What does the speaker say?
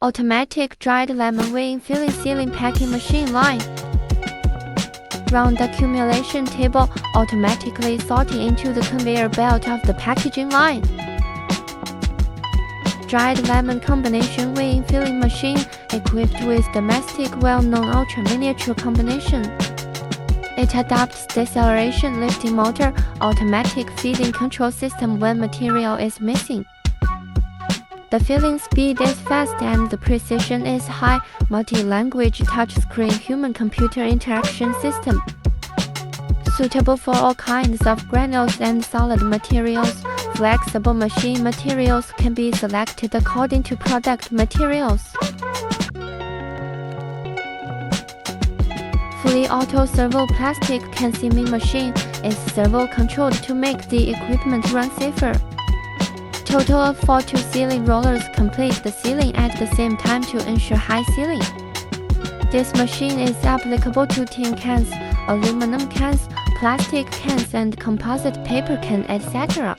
Automatic dried lemon weighing filling sealing packing machine line. Round accumulation table automatically sorting into the conveyor belt of the packaging line. Dried lemon combination weighing filling machine equipped with domestic well-known ultra-miniature combination. It adopts deceleration lifting motor, automatic feeding control system when material is missing. The filling speed is fast and the precision is high. Multi-language touchscreen human-computer interaction system. Suitable for all kinds of granules and solid materials. Flexible machine materials can be selected according to product materials. Fully auto servo plastic can seaming machine is servo-controlled to make the equipment run safer. Total of 42 sealing rollers complete the sealing at the same time to ensure high sealing. This machine is applicable to tin cans, aluminum cans, plastic cans and composite paper can, etc.